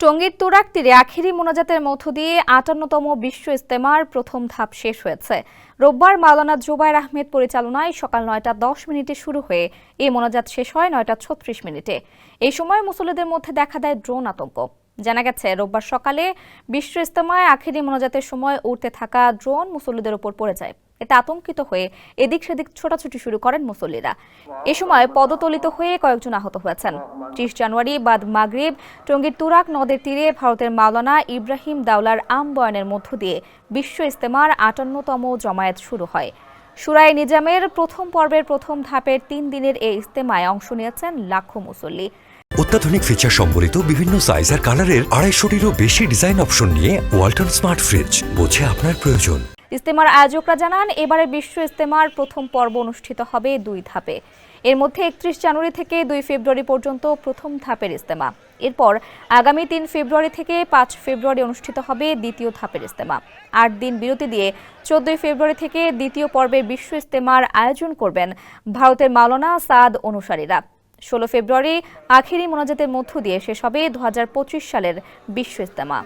টঙ্গীর তুরাগ তীরে আখেরি মোনাজাতের মধ্য দিয়ে ৫৮তম বিশ্ব ইজতেমার প্রথম ধাপ শেষ হয়েছে। রোববার মাওলানা জুবায়ের আহমেদ পরিচালনায় সকাল ৯টা ১০ মিনিটে শুরু হয়ে এই মোনাজাত শেষ হয় ৯টা ৩৬ মিনিটে। এই সময় মুসল্লিদের মধ্যে দেখা দেয় ড্রোন আতঙ্ক। জানা গেছে, রোববার সকালে বিশ্ব ইজতেমায় আখেরি মোনাজাতের সময় উড়তে থাকা ড্রোন মুসল্লিদের উপর পড়ে যায়। এতে আতঙ্কিত হয়ে এদিক সেদিক ছোটাছুটি শুরু করেন মুসল্লিরা। এ সময় পদতলিত হয়ে কয়েকজন আহত হয়েছেন। ৩০ জানুয়ারি বাদ মাগরিব টঙ্গীর তুরাগ নদের তীরে ভারতের মাওলানা ইব্রাহিম দাওলার আম বয়ানের মধ্য দিয়ে বিশ্ব ইজতেমার ৫৮তম জমায়েত শুরু হয়। শুরায়ে নিজামের প্রথম পর্বের প্রথম ধাপের ৩ দিনের এই ইজতেমায় অংশ নিয়েছেন লাখো মুসল্লি। অত্যাধুনিক ফিচার সম্বলিত বিভিন্ন সাইজ আর কালারের ২৫০টিরও বেশি ডিজাইন অপশন নিয়ে ওয়ালটন স্মার্ট ফ্রিজ, বোঝে আপনার প্রয়োজন। ইজতেমার আয়োজকরা জানান, এবারে বিশ্ব ইজতেমার প্রথম পর্ব অনুষ্ঠিত হবে ২ ধাপে। এর মধ্যে ৩১ জানুয়ারি থেকে ২ ফেব্রুয়ারি পর্যন্ত প্রথম ধাপের ইজতেমা। এরপর আগামী ৩ ফেব্রুয়ারি থেকে ৫ ফেব্রুয়ারি অনুষ্ঠিত হবে দ্বিতীয় ধাপের ইজতেমা। ৮ দিন বিরতি দিয়ে ১৪ ফেব্রুয়ারি থেকে দ্বিতীয় পর্বে বিশ্ব ইজতেমার আয়োজন করবেন ভারতের মাওলানা সাদ অনুসারীরা। ১৬ ফেব্রুয়ারি আখেরি মোনাজাতের মধ্য দিয়ে শেষ হবে ২০২৫ সালের বিশ্ব ইজতেমা।